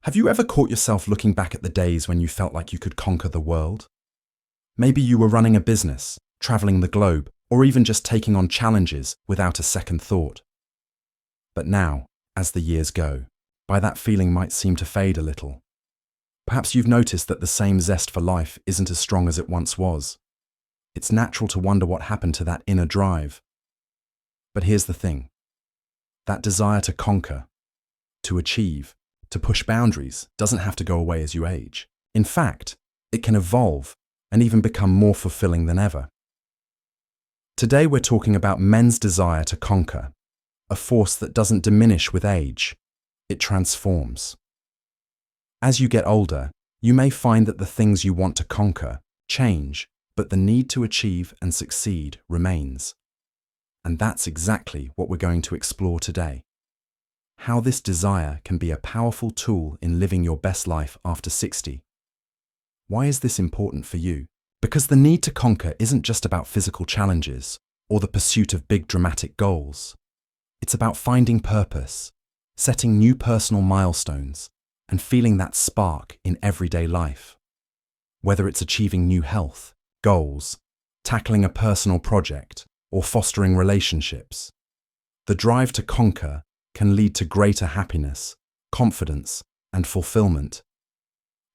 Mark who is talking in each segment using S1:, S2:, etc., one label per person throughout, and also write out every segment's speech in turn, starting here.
S1: Have you ever caught yourself looking back at the days when you felt like you could conquer the world? Maybe you were running a business, traveling the globe, or even just taking on challenges without a second thought. But now, as the years go by, that feeling might seem to fade a little. Perhaps you've noticed that the same zest for life isn't as strong as it once was. It's natural to wonder what happened to that inner drive. But here's the thing. That desire to conquer, to achieve, to push boundaries doesn't have to go away as you age. In fact, it can evolve and even become more fulfilling than ever. Today we're talking about men's desire to conquer, a force that doesn't diminish with age. It transforms. As you get older, you may find that the things you want to conquer change, but the need to achieve and succeed remains. And that's exactly what we're going to explore today. How this desire can be a powerful tool in living your best life after 60. Why is this important for you? Because the need to conquer isn't just about physical challenges or the pursuit of big dramatic goals. It's about finding purpose, setting new personal milestones, and feeling that spark in everyday life. Whether it's achieving new health, goals, tackling a personal project, or fostering relationships, the drive to conquer can lead to greater happiness, confidence, and fulfillment.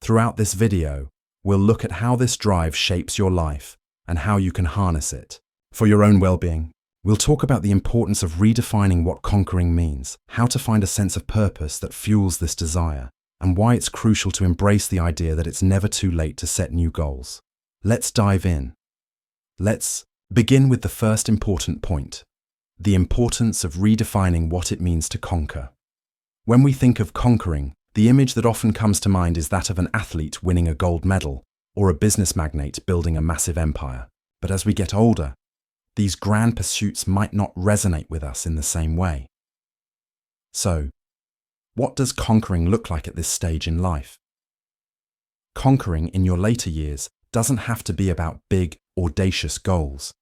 S1: Throughout this video, we'll look at how this drive shapes your life and how you can harness it for your own well-being. We'll talk about the importance of redefining what conquering means, how to find a sense of purpose that fuels this desire, and why it's crucial to embrace the idea that it's never too late to set new goals. Let's dive in. Let's begin with the first important point, the importance of redefining what it means to conquer. When we think of conquering, the image that often comes to mind is that of an athlete winning a gold medal or a business magnate building a massive empire. But as we get older, these grand pursuits might not resonate with us in the same way. So, what does conquering look like at this stage in life? Conquering in your later years doesn't have to be about big, audacious goals.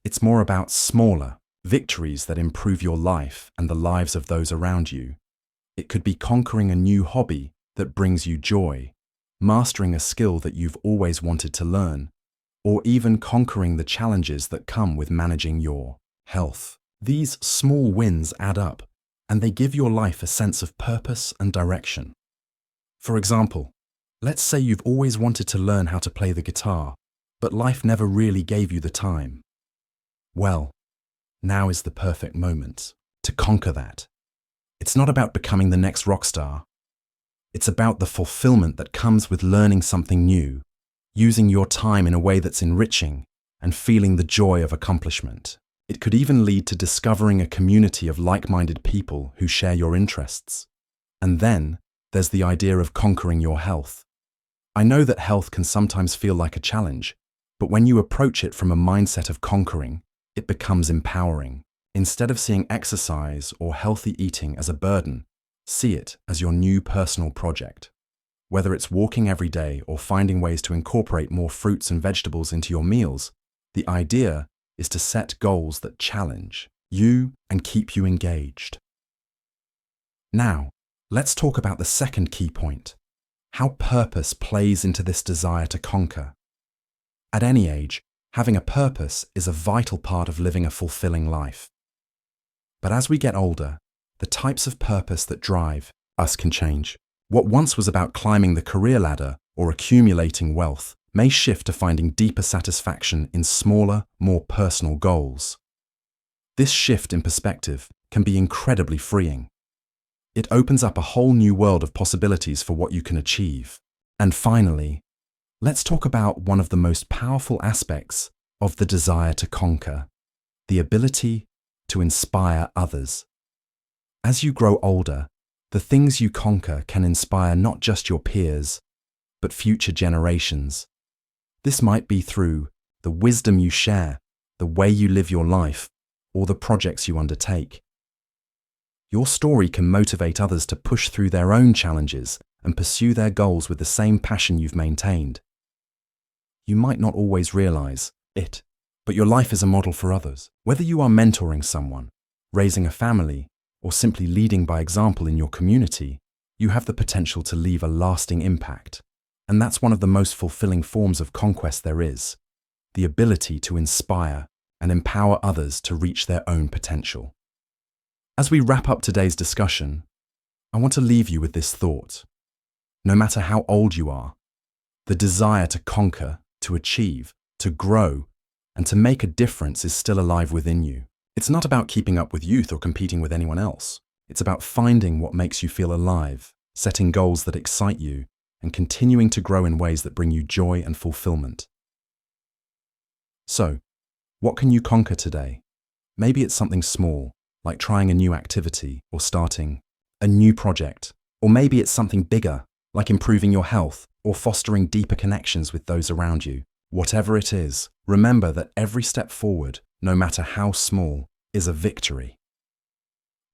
S1: It's more about smaller victories that improve your life and the lives of those around you. It could be conquering a new hobby that brings you joy, mastering a skill that you've always wanted to learn, or even conquering the challenges that come with managing your health. These small wins add up, and they give your life a sense of purpose and direction. For example, let's say you've always wanted to learn how to play the guitar, but life never really gave you the time. Well, now is the perfect moment to conquer that. It's not about becoming the next rock star. It's about the fulfillment that comes with learning something new, using your time in a way that's enriching, and feeling the joy of accomplishment. It could even lead to discovering a community of like-minded people who share your interests. And then there's the idea of conquering your health. I know that health can sometimes feel like a challenge, but when you approach it from a mindset of conquering, it becomes empowering. Instead of seeing exercise or healthy eating as a burden, see it as your new personal project. Whether it's walking every day or finding ways to incorporate more fruits and vegetables into your meals, the idea is to set goals that challenge you and keep you engaged. Now, let's talk about the second key point, how purpose plays into this desire to conquer. At any age, having a purpose is a vital part of living a fulfilling life. But as we get older, the types of purpose that drive us can change. What once was about climbing the career ladder or accumulating wealth may shift to finding deeper satisfaction in smaller, more personal goals. This shift in perspective can be incredibly freeing. It opens up a whole new world of possibilities for what you can achieve. And finally, let's talk about one of the most powerful aspects of the desire to conquer, the ability to inspire others. As you grow older, the things you conquer can inspire not just your peers, but future generations. This might be through the wisdom you share, the way you live your life, or the projects you undertake. Your story can motivate others to push through their own challenges and pursue their goals with the same passion you've maintained. You might not always realize it, but your life is a model for others. Whether you are mentoring someone, raising a family, or simply leading by example in your community, you have the potential to leave a lasting impact. And that's one of the most fulfilling forms of conquest there is, the ability to inspire and empower others to reach their own potential. As we wrap up today's discussion, I want to leave you with this thought. No matter how old you are, the desire to conquer, to achieve, to grow, and to make a difference is still alive within you. It's not about keeping up with youth or competing with anyone else. It's about finding what makes you feel alive, setting goals that excite you, and continuing to grow in ways that bring you joy and fulfillment. So, what can you conquer today? Maybe it's something small, like trying a new activity or starting a new project. Or maybe it's something bigger, like improving your health or fostering deeper connections with those around you. Whatever it is, remember that every step forward, no matter how small, is a victory.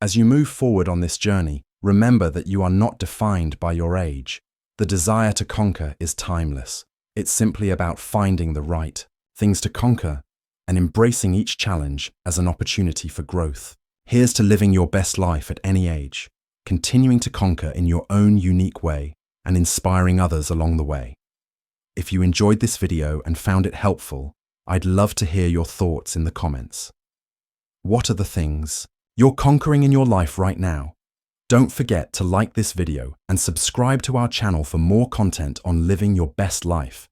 S1: As you move forward on this journey, remember that you are not defined by your age. The desire to conquer is timeless. It's simply about finding the right things to conquer and embracing each challenge as an opportunity for growth. Here's to living your best life at any age, continuing to conquer in your own unique way and inspiring others along the way. If you enjoyed this video and found it helpful, I'd love to hear your thoughts in the comments. What are the things you're conquering in your life right now? Don't forget to like this video and subscribe to our channel for more content on living your best life.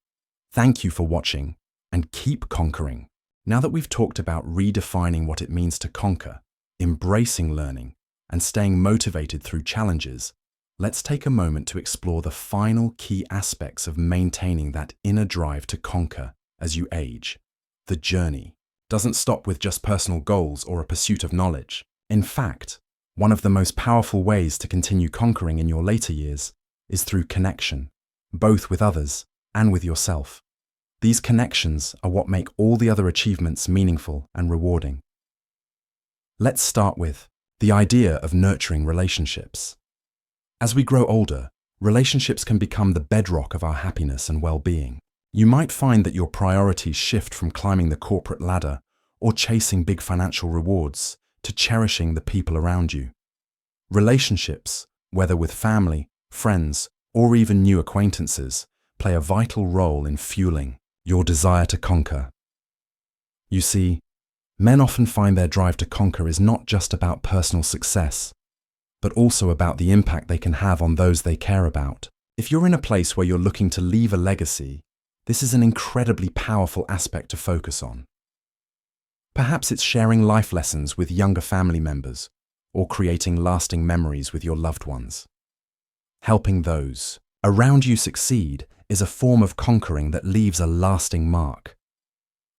S1: Thank you for watching and keep conquering. Now that we've talked about redefining what it means to conquer, embracing learning, and staying motivated through challenges, let's take a moment to explore the final key aspects of maintaining that inner drive to conquer as you age. The journey doesn't stop with just personal goals or a pursuit of knowledge. In fact, one of the most powerful ways to continue conquering in your later years is through connection, both with others and with yourself. These connections are what make all the other achievements meaningful and rewarding. Let's start with the idea of nurturing relationships. As we grow older, relationships can become the bedrock of our happiness and well-being. You might find that your priorities shift from climbing the corporate ladder or chasing big financial rewards to cherishing the people around you. Relationships, whether with family, friends, or even new acquaintances, play a vital role in fueling your desire to conquer. You see, men often find their drive to conquer is not just about personal success, but also about the impact they can have on those they care about. If you're in a place where you're looking to leave a legacy, this is an incredibly powerful aspect to focus on. Perhaps it's sharing life lessons with younger family members or creating lasting memories with your loved ones. Helping those around you succeed is a form of conquering that leaves a lasting mark.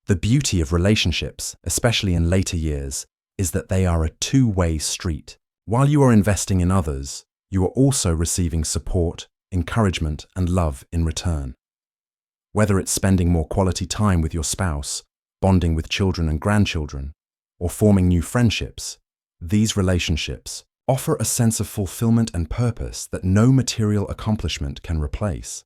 S1: The beauty of relationships, especially in later years, is that they are a two-way street. While you are investing in others, you are also receiving support, encouragement, and love in return. Whether it's spending more quality time with your spouse, bonding with children and grandchildren, or forming new friendships, these relationships offer a sense of fulfillment and purpose that no material accomplishment can replace.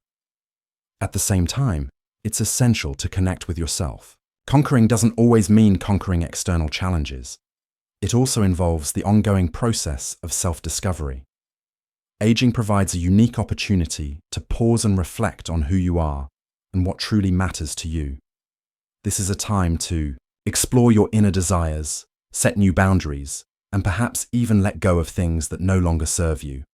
S1: At the same time, it's essential to connect with yourself. Conquering doesn't always mean conquering external challenges. It also involves the ongoing process of self-discovery. Aging provides a unique opportunity to pause and reflect on who you are and what truly matters to you. This is a time to explore your inner desires, set new boundaries, and perhaps even let go of things that no longer serve you.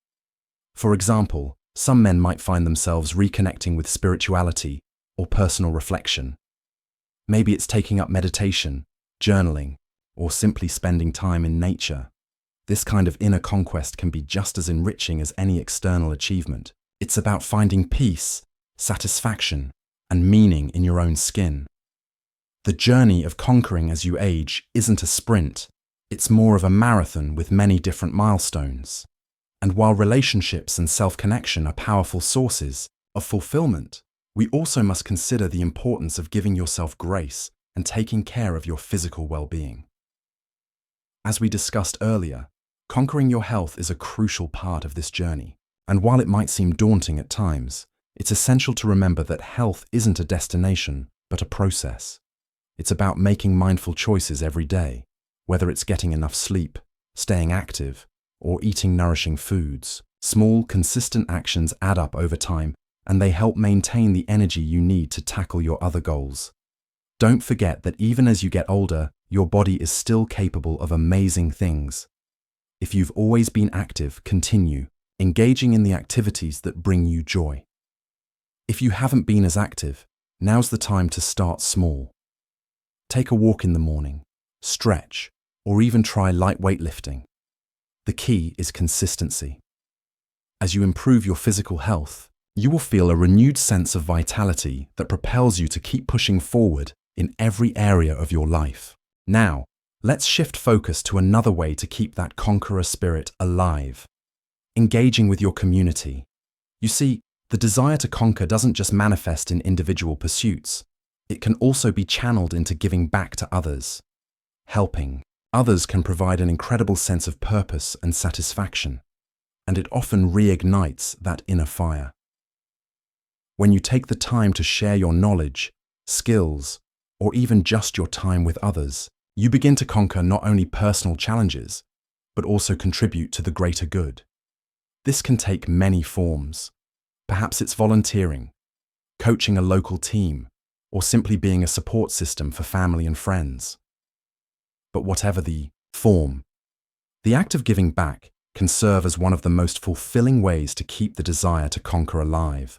S1: For example, some men might find themselves reconnecting with spirituality or personal reflection. Maybe it's taking up meditation, journaling, or simply spending time in nature. This kind of inner conquest can be just as enriching as any external achievement. It's about finding peace, satisfaction, and meaning in your own skin. The journey of conquering as you age isn't a sprint. It's more of a marathon with many different milestones. And while relationships and self-connection are powerful sources of fulfillment, we also must consider the importance of giving yourself grace and taking care of your physical well-being. As we discussed earlier, conquering your health is a crucial part of this journey. And while it might seem daunting at times, it's essential to remember that health isn't a destination, but a process. It's about making mindful choices every day, whether it's getting enough sleep, staying active, or eating nourishing foods. Small, consistent actions add up over time, and they help maintain the energy you need to tackle your other goals. Don't forget that even as you get older, your body is still capable of amazing things. If you've always been active, continue engaging in the activities that bring you joy. If you haven't been as active, now's the time to start small. Take a walk in the morning, stretch, or even try light weightlifting. The key is consistency. As you improve your physical health, you will feel a renewed sense of vitality that propels you to keep pushing forward in every area of your life. Now, let's shift focus to another way to keep that conqueror spirit alive. Engaging with your community. You see, the desire to conquer doesn't just manifest in individual pursuits. It can also be channeled into giving back to others. Helping others can provide an incredible sense of purpose and satisfaction, and it often reignites that inner fire. When you take the time to share your knowledge, skills, or even just your time with others, you begin to conquer not only personal challenges, but also contribute to the greater good. This can take many forms. Perhaps it's volunteering, coaching a local team, or simply being a support system for family and friends. But whatever the form, the act of giving back can serve as one of the most fulfilling ways to keep the desire to conquer alive.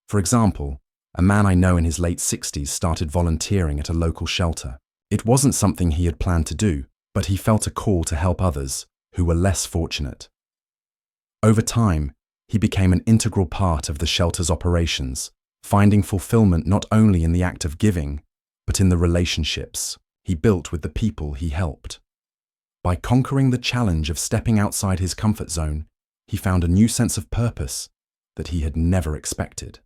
S1: For example, a man I know in his late 60s started volunteering at a local shelter. It wasn't something he had planned to do, but he felt a call to help others who were less fortunate. Over time, he became an integral part of the shelter's operations, finding fulfillment not only in the act of giving, but in the relationships he built with the people he helped. By conquering the challenge of stepping outside his comfort zone, he found a new sense of purpose that he had never expected.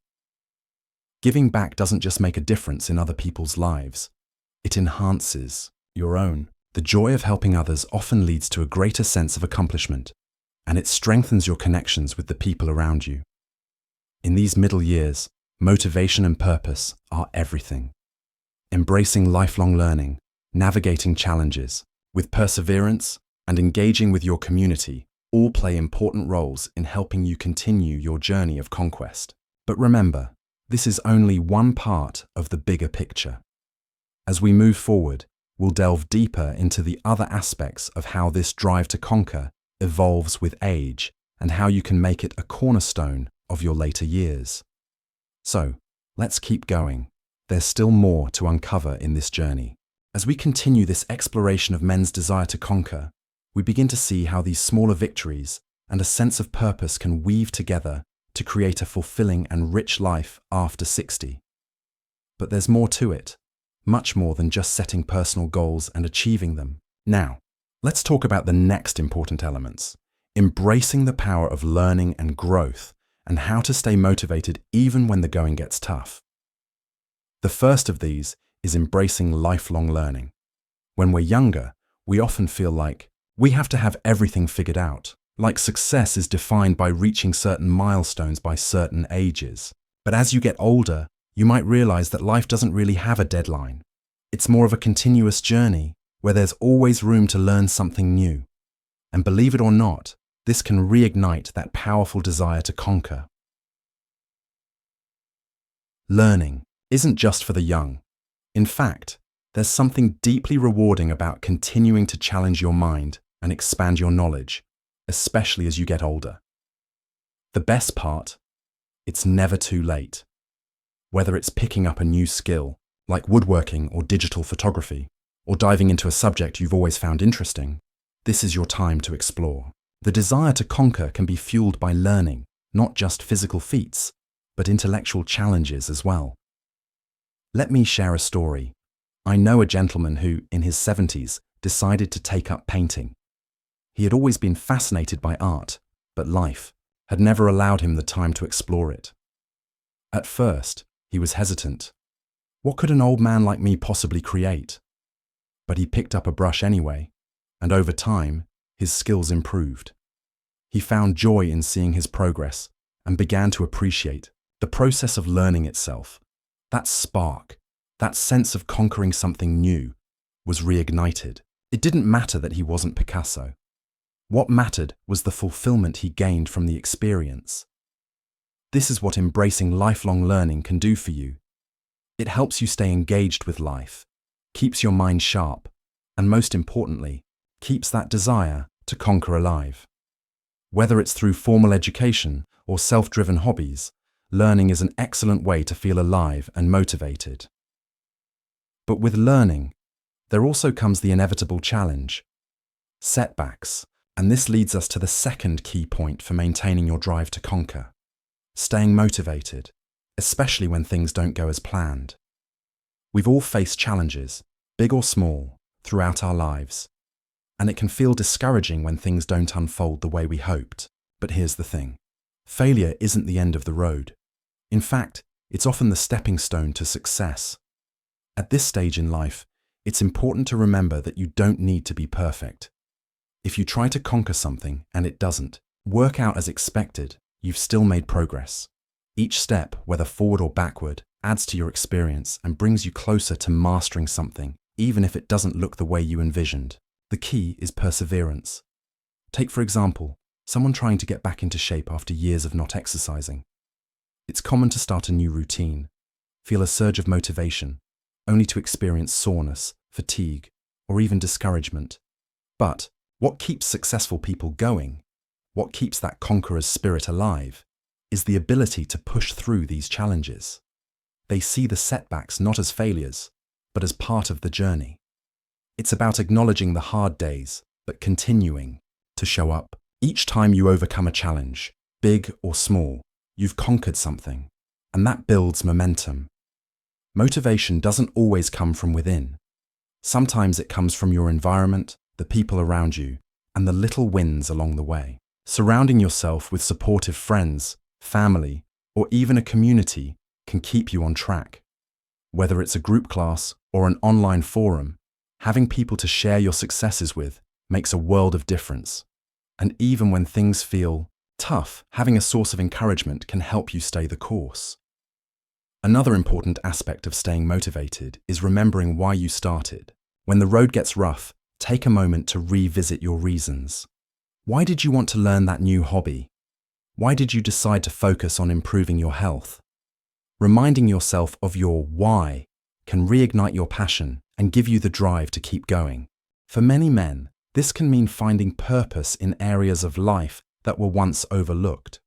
S1: Giving back doesn't just make a difference in other people's lives, it enhances your own. The joy of helping others often leads to a greater sense of accomplishment, and it strengthens your connections with the people around you. In these middle years, motivation and purpose are everything. Embracing lifelong learning, navigating challenges, with perseverance, and engaging with your community all play important roles in helping you continue your journey of conquest. But remember, this is only one part of the bigger picture. As we move forward, we'll delve deeper into the other aspects of how this drive to conquer evolves with age and how you can make it a cornerstone of your later years. So, let's keep going. There's still more to uncover in this journey. As we continue this exploration of men's desire to conquer, we begin to see how these smaller victories and a sense of purpose can weave together to create a fulfilling and rich life after 60. But there's more to it, much more than just setting personal goals and achieving them. Now, let's talk about the next important elements, embracing the power of learning and growth, and how to stay motivated even when the going gets tough. The first of these is embracing lifelong learning. When we're younger, we often feel like we have to have everything figured out, like success is defined by reaching certain milestones by certain ages. But as you get older, you might realize that life doesn't really have a deadline. It's more of a continuous journey where there's always room to learn something new. And believe it or not, this can reignite that powerful desire to conquer. Learning isn't just for the young. In fact, there's something deeply rewarding about continuing to challenge your mind and expand your knowledge, especially as you get older. The best part, it's never too late. Whether it's picking up a new skill, like woodworking or digital photography, or diving into a subject you've always found interesting, this is your time to explore. The desire to conquer can be fueled by learning, not just physical feats, but intellectual challenges as well. Let me share a story. I know a gentleman who, in his 70s, decided to take up painting. He had always been fascinated by art, but life had never allowed him the time to explore it. At first, he was hesitant. What could an old man like me possibly create? But he picked up a brush anyway, and over time, his skills improved. He found joy in seeing his progress and began to appreciate the process of learning itself. That spark, that sense of conquering something new, was reignited. It didn't matter that he wasn't Picasso. What mattered was the fulfillment he gained from the experience. This is what embracing lifelong learning can do for you. It helps you stay engaged with life, keeps your mind sharp, and most importantly, keeps that desire to conquer alive. Whether it's through formal education or self-driven hobbies, learning is an excellent way to feel alive and motivated. But with learning, there also comes the inevitable challenge: setbacks, and this leads us to the second key point for maintaining your drive to conquer: staying motivated, especially when things don't go as planned. We've all faced challenges, big or small, throughout our lives, and it can feel discouraging when things don't unfold the way we hoped. But here's the thing: failure isn't the end of the road. In fact, it's often the stepping stone to success. At this stage in life, it's important to remember that you don't need to be perfect. If you try to conquer something and it doesn't work out as expected, you've still made progress. Each step, whether forward or backward, adds to your experience and brings you closer to mastering something, even if it doesn't look the way you envisioned. The key is perseverance. Take, for example, someone trying to get back into shape after years of not exercising. It's common to start a new routine, feel a surge of motivation, only to experience soreness, fatigue, or even discouragement. But what keeps successful people going, what keeps that conqueror's spirit alive, is the ability to push through these challenges. They see the setbacks not as failures, but as part of the journey. It's about acknowledging the hard days, but continuing to show up. Each time you overcome a challenge, big or small, you've conquered something, and that builds momentum. Motivation doesn't always come from within. Sometimes it comes from your environment, the people around you, and the little wins along the way. Surrounding yourself with supportive friends, family, or even a community can keep you on track. Whether it's a group class or an online forum, having people to share your successes with makes a world of difference. And even when things feel tough, having a source of encouragement can help you stay the course. Another important aspect of staying motivated is remembering why you started. When the road gets rough, take a moment to revisit your reasons. Why did you want to learn that new hobby? Why did you decide to focus on improving your health? Reminding yourself of your why can reignite your passion and give you the drive to keep going. For many men, this can mean finding purpose in areas of life that were once overlooked.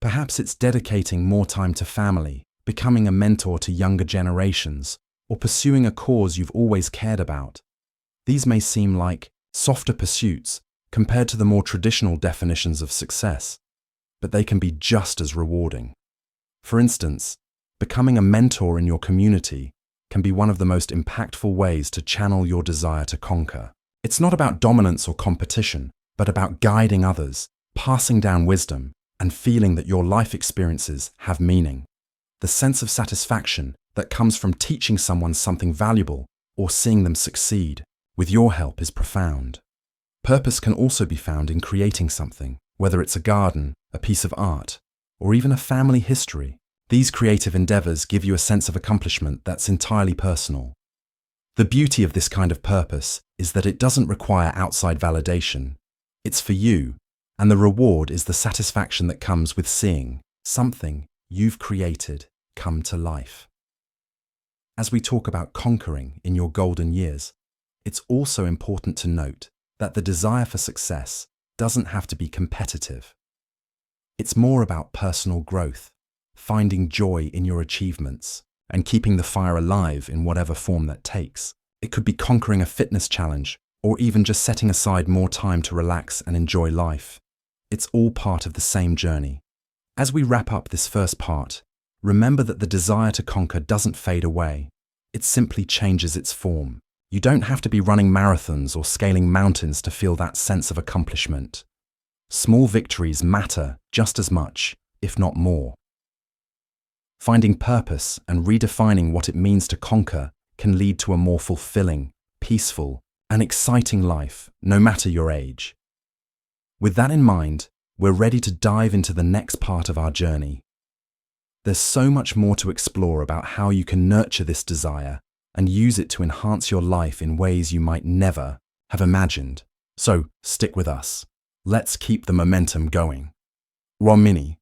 S1: Perhaps it's dedicating more time to family, becoming a mentor to younger generations, or pursuing a cause you've always cared about. These may seem like softer pursuits compared to the more traditional definitions of success, but they can be just as rewarding. For instance, becoming a mentor in your community can be one of the most impactful ways to channel your desire to conquer. It's not about dominance or competition, but about guiding others, passing down wisdom, and feeling that your life experiences have meaning. The sense of satisfaction that comes from teaching someone something valuable or seeing them succeed with your help is profound. Purpose can also be found in creating something, whether it's a garden, a piece of art, or even a family history. These creative endeavors give you a sense of accomplishment that's entirely personal. The beauty of this kind of purpose is that it doesn't require outside validation. It's for you, and the reward is the satisfaction that comes with seeing something you've created come to life. As we talk about conquering in your golden years, it's also important to note that the desire for success doesn't have to be competitive. It's more about personal growth, finding joy in your achievements, and keeping the fire alive in whatever form that takes. It could be conquering a fitness challenge, or even just setting aside more time to relax and enjoy life. It's all part of the same journey. As we wrap up this first part, remember that the desire to conquer doesn't fade away. It simply changes its form. You don't have to be running marathons or scaling mountains to feel that sense of accomplishment. Small victories matter just as much, if not more. Finding purpose and redefining what it means to conquer can lead to a more fulfilling, peaceful, and exciting life, no matter your age. With that in mind, we're ready to dive into the next part of our journey. There's so much more to explore about how you can nurture this desire and use it to enhance your life in ways you might never have imagined. So, stick with us. Let's keep the momentum going. One mini.